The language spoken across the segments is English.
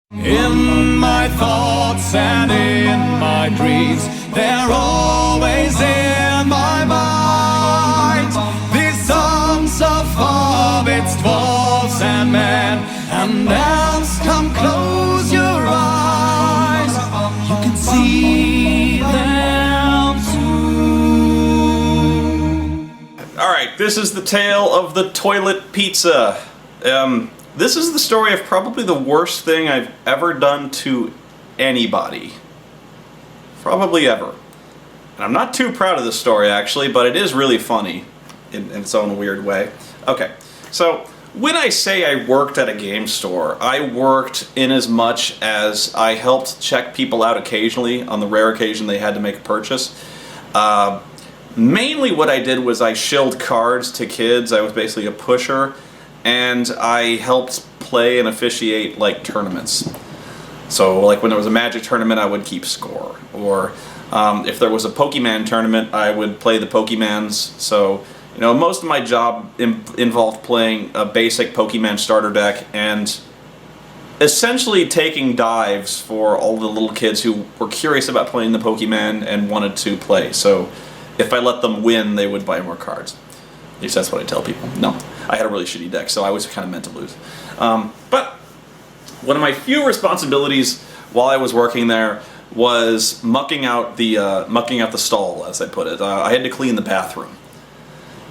In my thoughts and in my dreams, they're always in my mind. These songs of hobbits, dwarves and men, and elves, come close your eyes. You can see them soon. Alright, this is the tale of the toilet pizza. This is the story of probably the worst thing I've ever done to anybody. Probably ever. And I'm not too proud of this story, actually, but it is really funny in its own weird way. Okay, so when I say I worked at a game store, I worked in as much as I helped check people out occasionally on the rare occasion they had to make a purchase. Mainly what I did was I shilled cards to kids. I was basically a pusher. And I helped play and officiate, like, tournaments. So, like, when there was a Magic tournament, I would keep score. Or, if there was a Pokemon tournament, I would play the Pokemans. So, you know, most of my job involved playing a basic Pokemon starter deck and essentially taking dives for all the little kids who were curious about playing the Pokemon and wanted to play. So, if I let them win, they would buy more cards. At least that's what I tell people. No, I had a really shitty deck, so I was kind of meant to lose. But one of my few responsibilities while I was working there was mucking out the stall, as I put it. I had to clean the bathroom.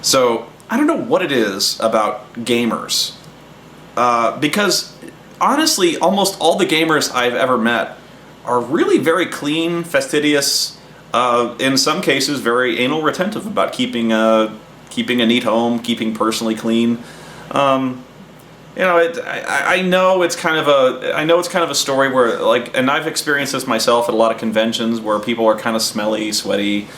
So I don't know what it is about gamers, because honestly, almost all the gamers I've ever met are really very clean, fastidious, in some cases very anal retentive about keeping a neat home, keeping personally clean. You know, I know it's kind of a story where, like, and I've experienced this myself at a lot of conventions where people are kind of smelly, sweaty,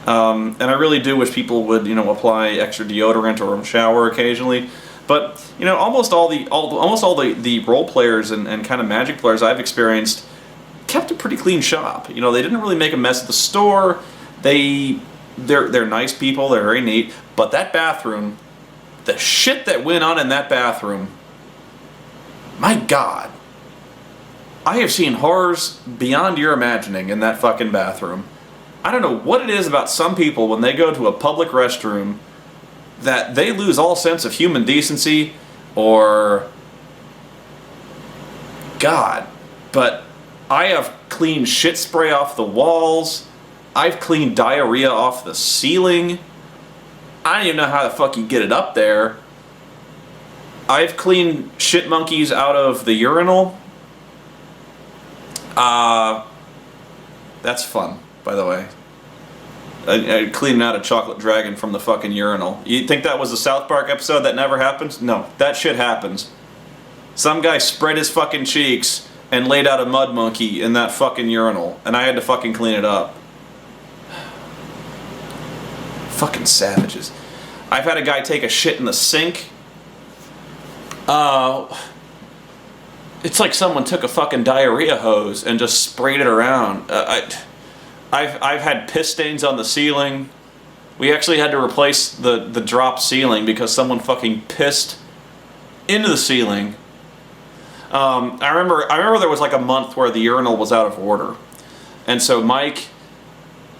and I really do wish people would, you know, apply extra deodorant or shower occasionally. But you know, almost all the role players and kind of Magic players I've experienced kept a pretty clean shop. You know, they didn't really make a mess at the store. They're nice people, they're very neat, but that bathroom, the shit that went on in that bathroom, my God. I have seen horrors beyond your imagining in that fucking bathroom. I don't know what it is about some people when they go to a public restroom that they lose all sense of human decency or God, but I have cleaned shit spray off the walls. I've cleaned diarrhea off the ceiling. I don't even know how the fuck you get it up there. I've cleaned shit monkeys out of the urinal. That's fun, by the way. I cleaned out a chocolate dragon from the fucking urinal. You think that was a South Park episode that never happens? No, that shit happens. Some guy spread his fucking cheeks and laid out a mud monkey in that fucking urinal, and I had to fucking clean it up. Fucking savages. I've had a guy take a shit in the sink. It's like someone took a fucking diarrhea hose and just sprayed it around. I've had piss stains on the ceiling. We actually had to replace the drop ceiling because someone fucking pissed into the ceiling. I remember there was like a month where the urinal was out of order, and so Mike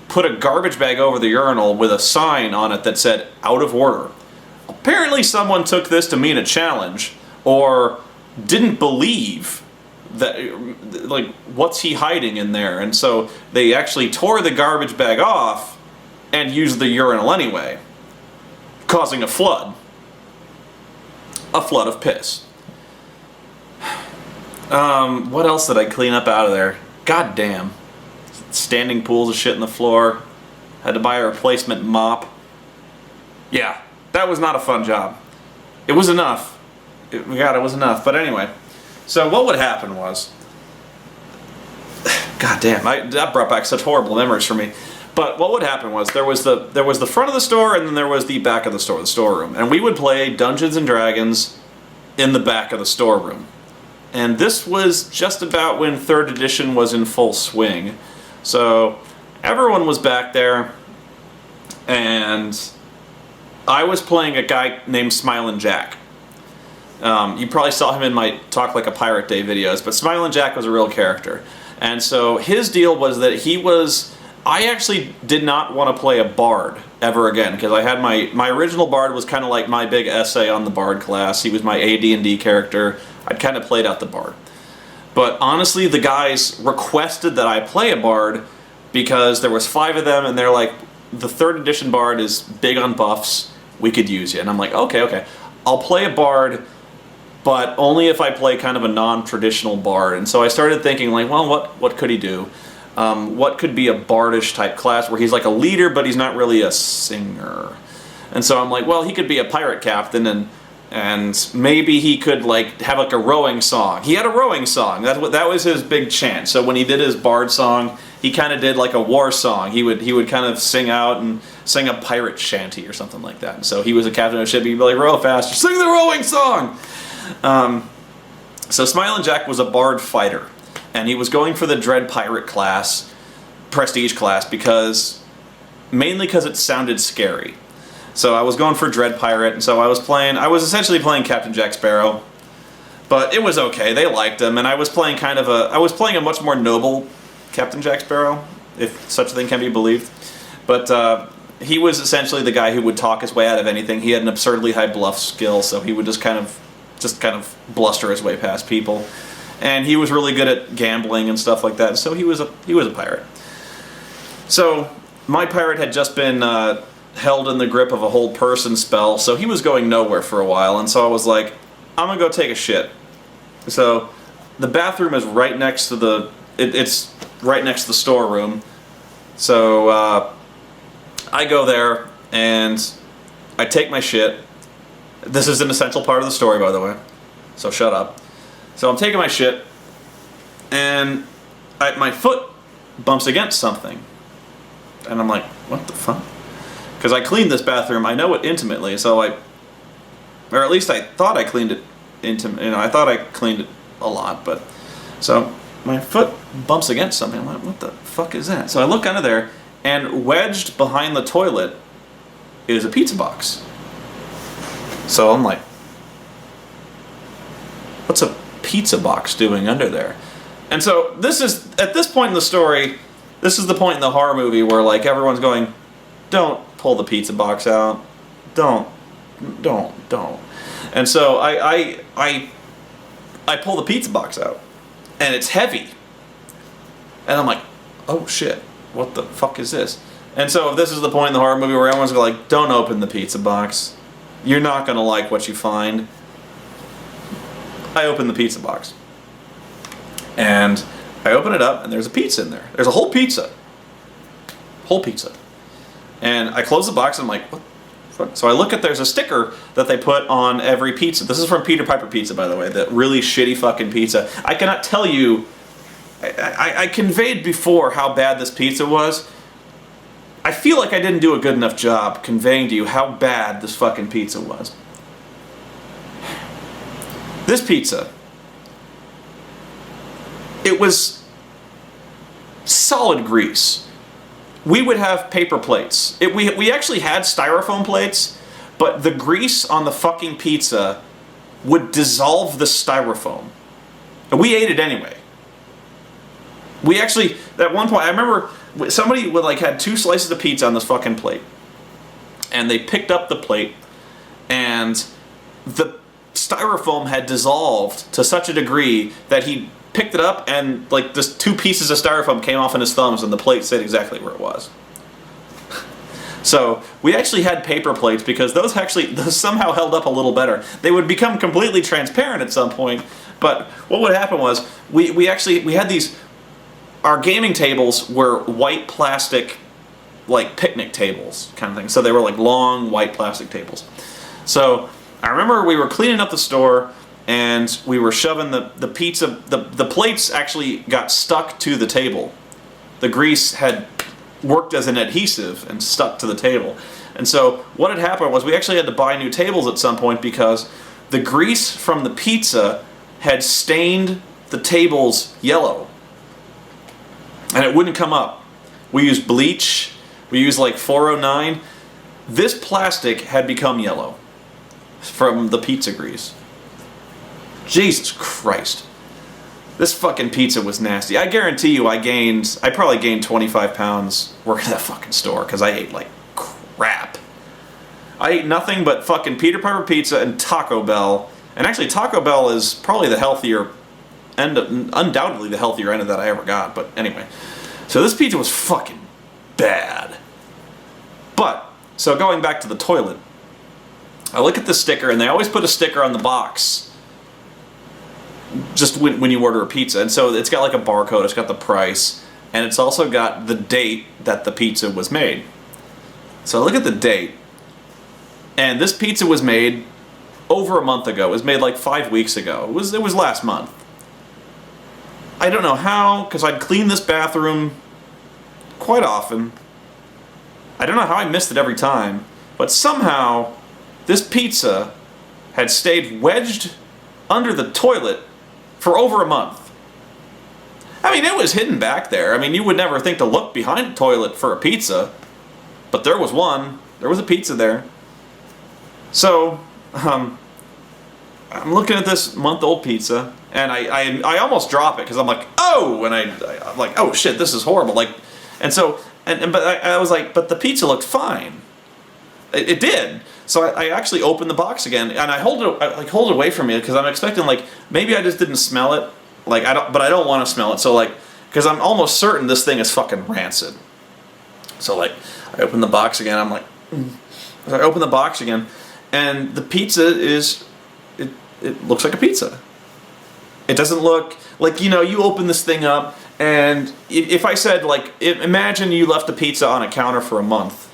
put a garbage bag over the urinal with a sign on it that said "out of order." Apparently someone took this to mean a challenge, or didn't believe that, like, what's he hiding in there? And so they actually tore the garbage bag off and used the urinal anyway, causing a flood of piss. What else did I clean up out of there? God damn. Standing pools of shit in the floor. Had to buy a replacement mop. Yeah, that was not a fun job. It was enough. God, it was enough. But anyway, so what would happen was, God damn, that brought back such horrible memories for me. But what would happen was there was the front of the store, and then there was the back of the store, the storeroom, and we would play Dungeons and Dragons in the back of the storeroom. And this was just about when 3rd edition was in full swing. So everyone was back there, and I was playing a guy named Smilin' Jack. You probably saw him in my Talk Like a Pirate Day videos, but Smilin' Jack was a real character. And so his deal was that he was... I actually did not want to play a bard ever again, because I had my original bard was kind of like my big essay on the bard class. He was my AD&D character. I'd kind of played out the bard. But honestly, the guys requested that I play a bard because there was 5 of them, and they're like, the 3rd edition bard is big on buffs, we could use you. And I'm like, okay, I'll play a bard, but only if I play kind of a non-traditional bard. And so I started thinking, like, well, what could he do? What could be a bardish type class where he's like a leader, but he's not really a singer? And so I'm like, well, he could be a pirate captain, and maybe he could like have like a rowing song. He had a rowing song. That was his big chant. So when he did his bard song, he kind of did like a war song. He would kind of sing out and sing a pirate shanty or something like that. And so he was a captain of a ship. He'd be like, row faster, sing the rowing song. So Smilin' Jack was a bard fighter. And he was going for the Dread Pirate class, prestige class, mainly because it sounded scary. So I was going for Dread Pirate, and so I was essentially playing Captain Jack Sparrow. But it was okay, they liked him, and I was playing a much more noble Captain Jack Sparrow, if such a thing can be believed. But he was essentially the guy who would talk his way out of anything. He had an absurdly high bluff skill, so he would just kind of bluster his way past people. And he was really good at gambling and stuff like that. So he was a pirate. So my pirate had just been held in the grip of a hold person spell, so he was going nowhere for a while. And so I was like, I'm gonna go take a shit. So the bathroom is right next to it's right next to the storeroom. So I go there and I take my shit. This is an essential part of the story, by the way. So shut up. So I'm taking my shit, and my foot bumps against something. And I'm like, what the fuck? Because I cleaned this bathroom, I know it intimately, or at least I thought I cleaned it I thought I cleaned it a lot, but... So my foot bumps against something. I'm like, what the fuck is that? So I look under there, and wedged behind the toilet is a pizza box. So I'm like, what's a pizza box doing under there? And so at this point in the story, this is the point in the horror movie where like everyone's going, don't pull the pizza box out, don't. And so I pull the pizza box out, and it's heavy, and I'm like, oh shit, what the fuck is this? And so this is the point in the horror movie where everyone's like, don't open the pizza box, you're not gonna like what you find. I open the pizza box. And I open it up, and there's a pizza in there. There's a whole pizza. Whole pizza. And I close the box, and I'm like, what the fuck? So I look there's a sticker that they put on every pizza. This is from Peter Piper Pizza, by the way. That really shitty fucking pizza. I cannot tell you... I conveyed before how bad this pizza was. I feel like I didn't do a good enough job conveying to you how bad this fucking pizza was. This pizza, it was solid grease. We would have paper plates. We actually had styrofoam plates, but the grease on the fucking pizza would dissolve the styrofoam. And we ate it anyway. We actually, at one point, I remember somebody had 2 slices of pizza on this fucking plate. And they picked up the plate, and the styrofoam had dissolved to such a degree that he picked it up, and like just 2 pieces of styrofoam came off in his thumbs, and the plate stayed exactly where it was. So we actually had paper plates because those somehow held up a little better. They would become completely transparent at some point, but what would happen was we had these. Our gaming tables were white plastic, like picnic tables kind of thing. So they were like long white plastic tables. So I remember we were cleaning up the store, and we were shoving the pizza. The plates actually got stuck to the table. The grease had worked as an adhesive and stuck to the table. And so what had happened was we actually had to buy new tables at some point because the grease from the pizza had stained the tables yellow. And it wouldn't come up. We used bleach. We used like 409. This plastic had become yellow from the pizza grease. Jesus Christ. This fucking pizza was nasty. I guarantee you I probably gained 25 pounds working at that fucking store because I ate like crap. I ate nothing but fucking Peter Piper pizza and Taco Bell. And actually Taco Bell is probably the healthier end, undoubtedly the healthier end of that I ever got. But anyway, so this pizza was fucking bad. But, so going back to the toilet, I look at the sticker and they always put a sticker on the box just when you order a pizza. And so it's got like a barcode, it's got the price, and it's also got the date that the pizza was made. So I look at the date, and this pizza was made over a month ago. It was made like 5 weeks ago. It was last month. I don't know how, because I'd clean this bathroom quite often. I don't know how I missed it every time, but somehow this pizza had stayed wedged under the toilet for over a month. I mean, it was hidden back there. I mean, you would never think to look behind the toilet for a pizza, but there was one. There was a pizza there. So, I'm looking at this month-old pizza, and I almost drop it because I'm like, oh, and I'm like, oh shit, this is horrible. Like, and so, but I was like, but the pizza looked fine. It did. So I actually opened the box again, and I hold it away from me because I'm expecting like maybe I just didn't smell it. Like but I don't want to smell it. So like, because I'm almost certain this thing is fucking rancid. So like, I open the box again. I'm like, So I open the box again, and the pizza is it looks like a pizza. It doesn't look like, you open this thing up, and if I said like, imagine you left a pizza on a counter for a month,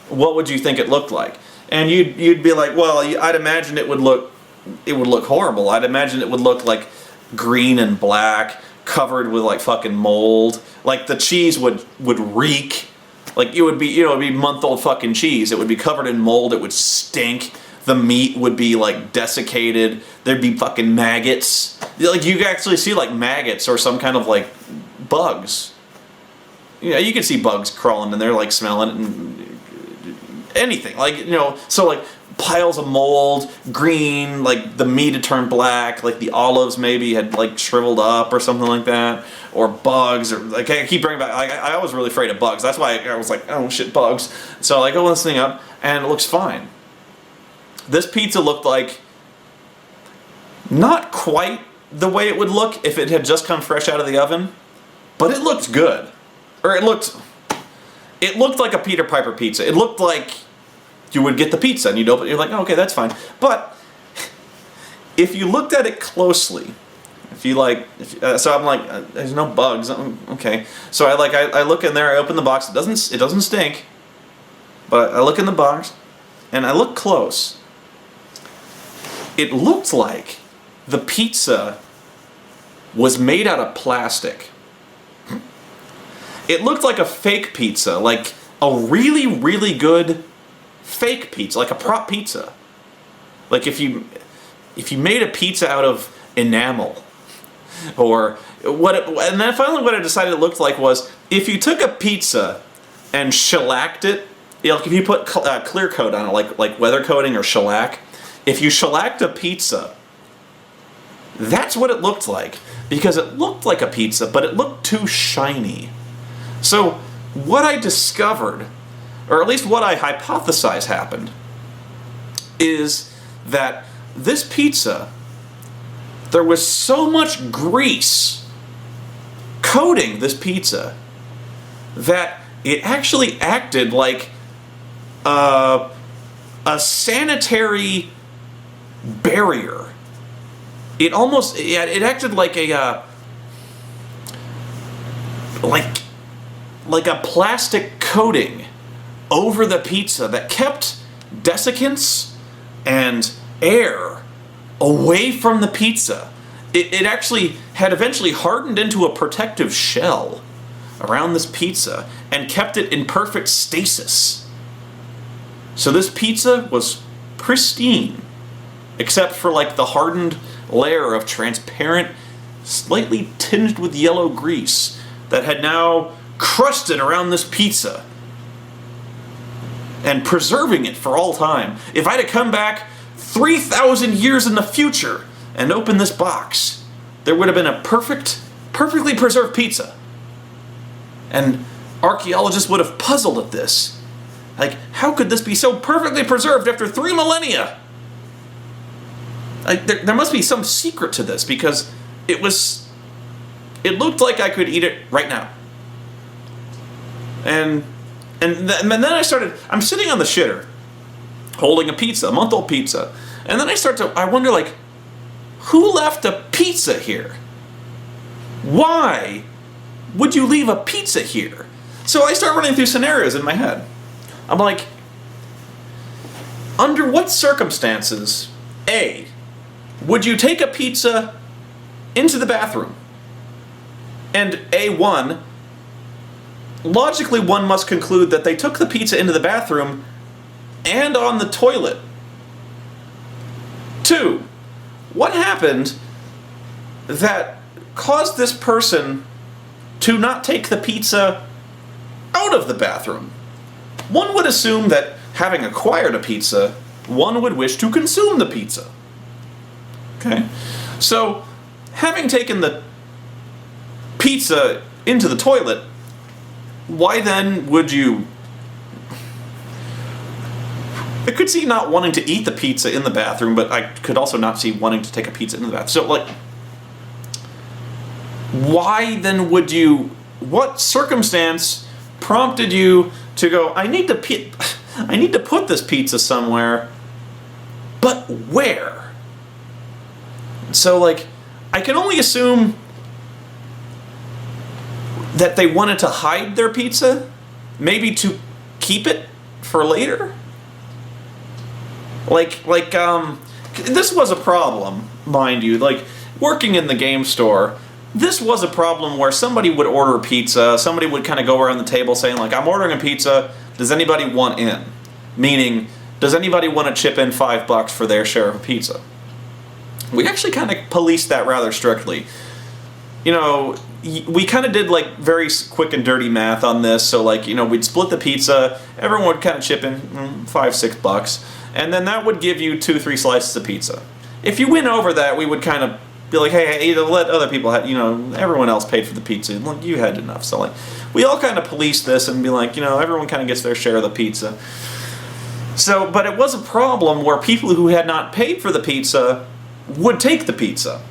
what would you think it looked like? And you'd be like, well, I'd imagine it would look horrible. I'd imagine it would look like green and black, covered with like fucking mold. Like the cheese would reek. Like it would be, it'd be month-old fucking cheese. It would be covered in mold. It would stink. The meat would be like desiccated. There'd be fucking maggots. Like you could actually see like maggots or some kind of like bugs. You could see bugs crawling in there, like smelling it and anything. Like, so like piles of mold, green, like the meat had turned black, like the olives maybe had like shriveled up or something like that, or bugs, or like I keep bringing back, I was really afraid of bugs. That's why I was like, oh shit, bugs. So like I open this thing up and it looks fine. This pizza looked like not quite the way it would look if it had just come fresh out of the oven, but it looked good. Or it looked like a Peter Piper pizza. It looked like you would get the pizza and you'd open it, you're like, oh, okay, that's fine. But if you looked at it closely, so I'm like, there's no bugs, okay. So I look in there, I open the box, it doesn't stink, but I look in the box and I look close. It looked like the pizza was made out of plastic. It looked like a fake pizza, like a really, really good fake pizza, like a prop pizza. Like if you made a pizza out of enamel, or and then finally what I decided it looked like was if you took a pizza and shellacked it, like if you put clear coat on it, like weather coating or shellac, if you shellacked a pizza, that's what it looked like, because it looked like a pizza, but it looked too shiny. So what I discovered, or at least what I hypothesized happened, is that this pizza, there was so much grease coating this pizza that it actually acted like a sanitary barrier. It acted like a like a plastic coating over the pizza that kept desiccants and air away from the pizza. It actually had eventually hardened into a protective shell around this pizza and kept it in perfect stasis. So this pizza was pristine, except for like the hardened layer of transparent, slightly tinged with yellow grease that had now crusted around this pizza and preserving it for all time. If I'd have come back 3,000 years in the future and opened this box, there would have been a perfectly preserved pizza. And archaeologists would have puzzled at this. Like, how could this be so perfectly preserved after 3 millennia? Like, there must be some secret to this, because it looked like I could eat it right now. And then I'm sitting on the shitter, holding a pizza, a month-old pizza. And then I wonder, like, who left a pizza here? Why would you leave a pizza here? So I start running through scenarios in my head. I'm like, under what circumstances, A, would you take a pizza into the bathroom? And A1, logically one must conclude that they took the pizza into the bathroom and on the toilet. 2, what happened that caused this person to not take the pizza out of the bathroom? One would assume that, having acquired a pizza, one would wish to consume the pizza. Okay? So, having taken the pizza into the toilet, why then would you... I could see not wanting to eat the pizza in the bathroom, but I could also not see wanting to take a pizza into the bathroom. So, like, why then would you... What circumstance prompted you to go, I need to put this pizza somewhere, but where? So, like, I can only assume that they wanted to hide their pizza, maybe to keep it for later. Like, this was a problem, mind you. Like, working in the game store, this was a problem where somebody would order pizza, somebody would kind of go around the table saying, like, I'm ordering a pizza, does anybody want in? Meaning, does anybody want to chip in $5 for their share of a pizza? We actually kind of policed that rather strictly. You know, we kind of did, like, very quick and dirty math on this, so, like, you know, we'd split the pizza, everyone would kind of chip in $5-6, and then that would give you 2-3 slices of pizza. If you went over that, we would kind of be like, hey, let other people have, you know, everyone else paid for the pizza. Look, you had enough. So, like, we all kind of police this and be like, you know, everyone kind of gets their share of the pizza. So, but it was a problem where people who had not paid for the pizza would take the pizza.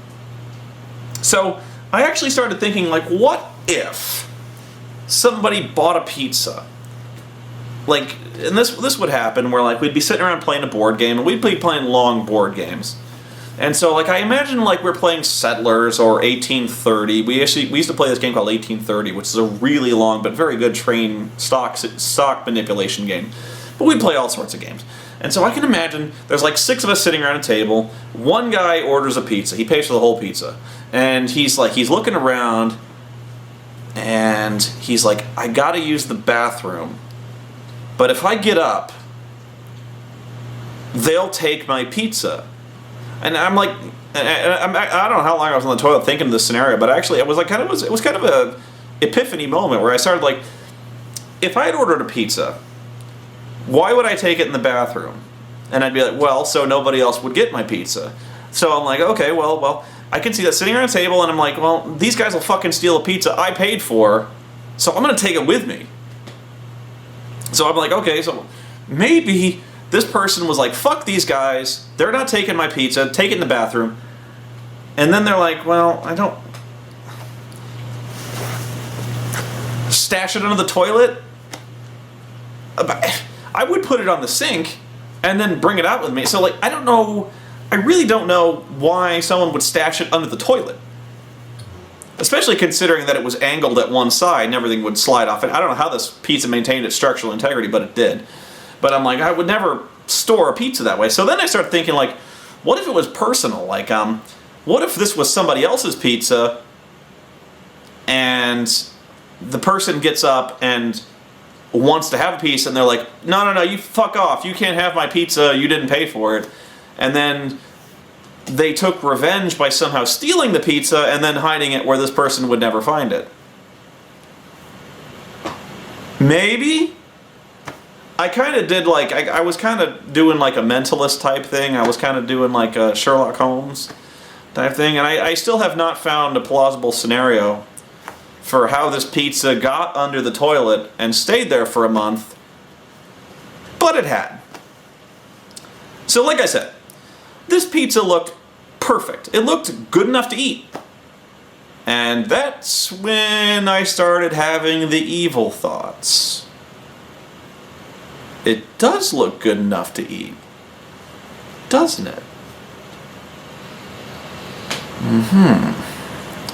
So, I actually started thinking, like, what if somebody bought a pizza? Like, and this would happen where, like, we'd be sitting around playing a board game, and we'd be playing long board games. And so, like, I imagine, like, we're playing Settlers or 1830. We used to play this game called 1830, which is a really long but very good train stock manipulation game. But we'd play all sorts of games. And so I can imagine there's, like, 6 of us sitting around a table. One guy orders a pizza. He pays for the whole pizza. And he's looking around, and he's like, I gotta use the bathroom. But if I get up, they'll take my pizza. And I'm like, I don't know how long I was on the toilet thinking of this scenario, but actually it was kind of a epiphany moment where I started, like, if I had ordered a pizza, why would I take it in the bathroom? And I'd be like, well, so nobody else would get my pizza. So I'm like, okay, well, I can see that sitting around a table, and I'm like, well, these guys will fucking steal a pizza I paid for, so I'm gonna take it with me. So I'm like, okay, so maybe this person was like, fuck these guys, they're not taking my pizza, take it in the bathroom. And then they're like, well, I don't... Stash it under the toilet? I would put it on the sink and then bring it out with me. So, like, I don't know, I really don't know why someone would stash it under the toilet. Especially considering that it was angled at one side and everything would slide off. And I don't know how this pizza maintained its structural integrity, but it did. But I'm like, I would never store a pizza that way. So then I start thinking, like, what if it was personal? Like, what if this was somebody else's pizza and the person gets up and wants to have a piece and they're like, no, you fuck off. You can't have my pizza. You didn't pay for it. And then they took revenge by somehow stealing the pizza and then hiding it where this person would never find it. Maybe? I kind of did, like, I was kind of doing like a mentalist type thing. I was kind of doing like a Sherlock Holmes. type thing. And I still have not found a plausible scenario for how this pizza got under the toilet and stayed there for a month, but it had. So like I said, this pizza looked perfect. It looked good enough to eat. And that's when I started having the evil thoughts. It does look good enough to eat, doesn't it?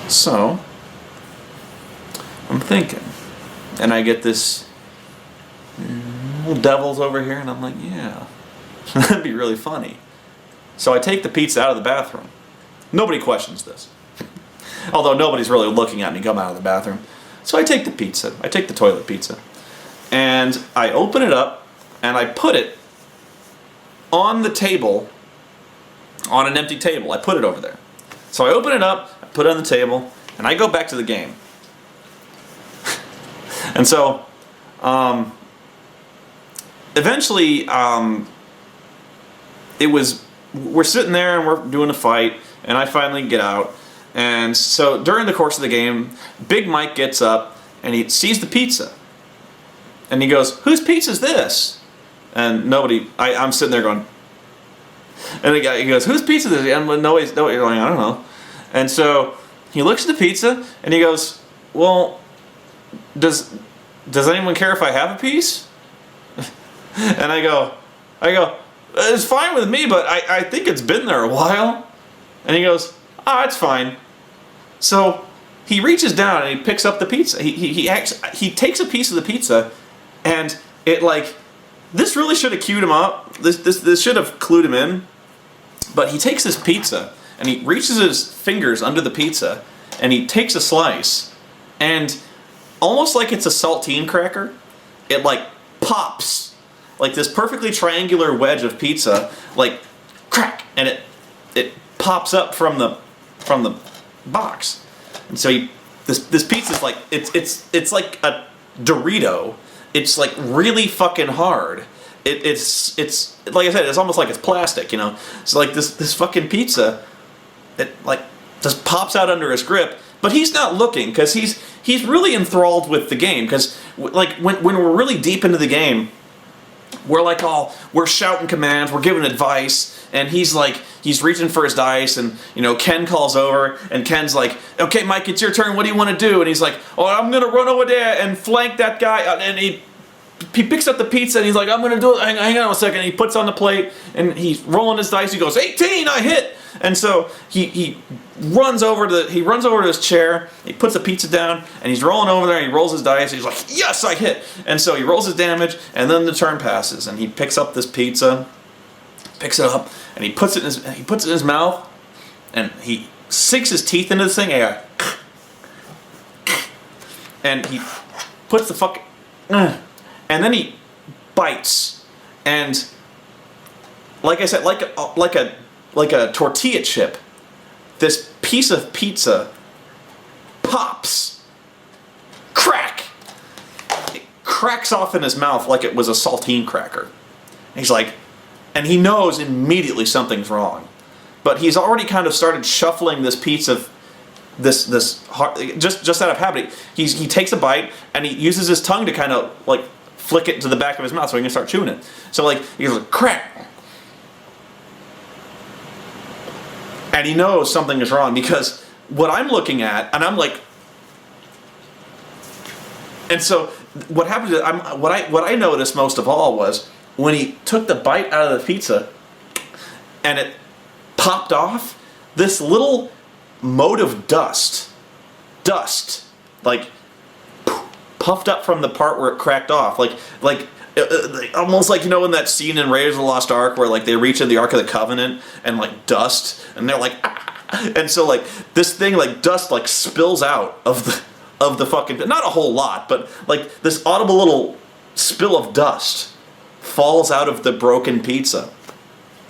So, I'm thinking, and I get this little devils over here, and I'm like, yeah, that'd be really funny. So I take the pizza out of the bathroom. Nobody questions this. Although nobody's really looking at me come out of the bathroom. So I take the pizza, I take the toilet pizza, and I open it up, and I put it on the table, on an empty table. I put it over there. So I open it up, I put it on the table, and I go back to the game. And so, eventually, we're sitting there and we're doing a fight, and I finally get out. And so during the course of the game, Big Mike gets up and he sees the pizza. And he goes, "Whose pizza is this?" And I'm sitting there going, and the guy, he goes, "Whose pizza is this?" And nobody's going, "I don't know." And so he looks at the pizza and he goes, "Well, does anyone care if I have a piece?" And I go, "It's fine with me, but I think it's been there a while." And he goes, "Ah, it's fine." So he reaches down and he picks up the pizza. He takes a piece of the pizza, and it like, this really should have queued him up. This should have clued him in. But he takes this pizza and he reaches his fingers under the pizza and he takes a slice, and almost like it's a saltine cracker, it like pops like this perfectly triangular wedge of pizza, like crack, and it pops up from the box. And so this pizza's like, it's like a Dorito. It's like really fucking hard. It's like I said, it's almost like it's plastic, you know. So like this fucking pizza, it like just pops out under his grip, but he's not looking because he's really enthralled with the game. Because like when we're really deep into the game, we're shouting commands, we're giving advice, and he's reaching for his dice, and you know, Ken calls over, and Ken's like, "Okay, Mike, it's your turn. What do you want to do?" And he's like, "Oh, I'm gonna run over there and flank that guy." And he picks up the pizza and he's like, "I'm gonna do it. Hang on a second." He puts on the plate and he's rolling his dice. He goes, "18, I hit." And so he runs over to his chair. He puts the pizza down and he's rolling over there. And he rolls his dice. He's like, "Yes, I hit." And so he rolls his damage, and then the turn passes and he picks up this pizza, picks it up, and he puts it in his mouth, and he sinks his teeth into this thing, and he puts the fucking, and then he bites, and like I said, like a tortilla chip, this piece of pizza pops, crack. It cracks off in his mouth like it was a saltine cracker. And he's like, and he knows immediately something's wrong, but he's already kind of started shuffling this piece of this just out of habit. He takes a bite and he uses his tongue to kind of like flick it to the back of his mouth so he can start chewing it. So like he's like, crack, and he knows something is wrong because what I'm looking at, and I'm like, and so what happened is what I noticed most of all was when he took the bite out of the pizza and it popped off, this little mote of dust, like puffed up from the part where it cracked off, like almost like, you know, in that scene in Raiders of the Lost Ark where like they reach in the Ark of the Covenant and like dust, and they're like, ah! And so like this thing, like dust, like spills out of the fucking, not a whole lot, but like this audible little spill of dust falls out of the broken pizza.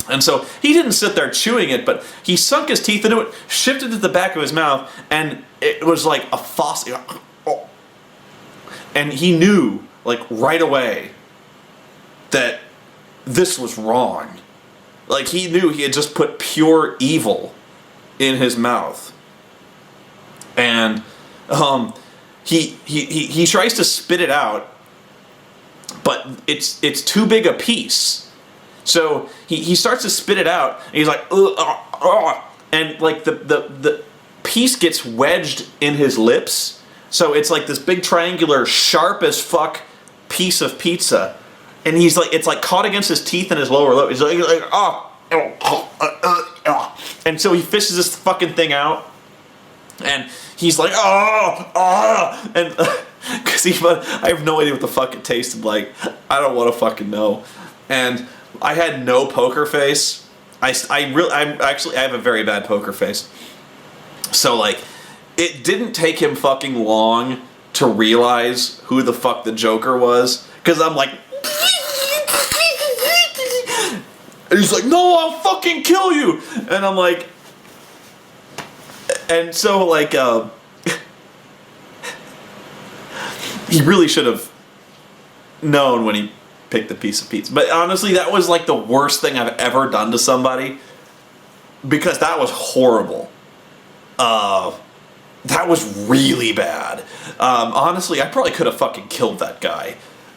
And so he didn't sit there chewing it, but he sunk his teeth into it, shifted to the back of his mouth, and it was like a faucet. And he knew, like, right away that this was wrong. Like, he knew he had just put pure evil in his mouth, and he tries to spit it out, but it's too big a piece. So he starts to spit it out, and he's like, and like the piece gets wedged in his lips. So it's like this big triangular, sharp as fuck piece of pizza, and he's like, it's like caught against his teeth and his lower lip. He's like and so he fishes this fucking thing out, and he's like, and because I have no idea what the fuck it tasted like. I don't want to fucking know. And I had no poker face. I have a very bad poker face. So like, it didn't take him fucking long to realize who the fuck the Joker was, because I'm like, and he's like, no, I'll fucking kill you, and I'm like, and so like, he really should have known when he picked the piece of pizza. But honestly, that was like the worst thing I've ever done to somebody, because that was horrible. That was really bad. Honestly, I probably could have fucking killed that guy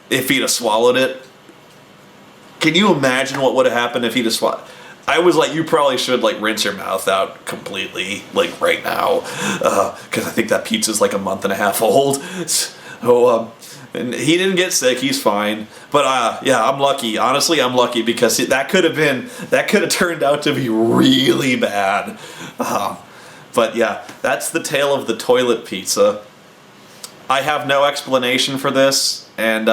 if he'd have swallowed it. Can you imagine what would have happened if he'd have swallowed? I was like, you probably should like rinse your mouth out completely, like right now, because I think that pizza's like a month and a half old. So, and he didn't get sick, he's fine. But yeah, I'm lucky. Honestly, I'm lucky, because that could have turned out to be really bad. But yeah, that's the tale of the toilet pizza. I have no explanation for this, and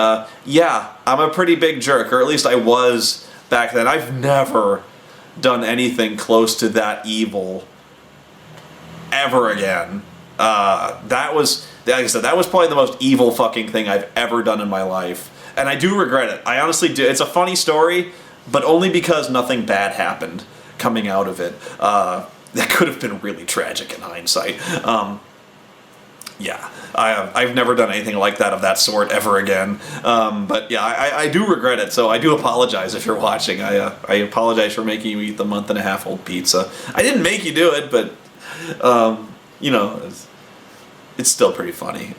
yeah, I'm a pretty big jerk, or at least I was back then. I've never done anything close to that evil ever again. That was, like I said, that was probably the most evil fucking thing I've ever done in my life, and I do regret it. I honestly do. It's a funny story, but only because nothing bad happened coming out of it. That could have been really tragic in hindsight. Yeah, I've never done anything like that of that sort ever again. But yeah, I do regret it, so I do apologize if you're watching. I apologize for making you eat the month-and-a-half-old pizza. I didn't make you do it, but, you know, it's still pretty funny.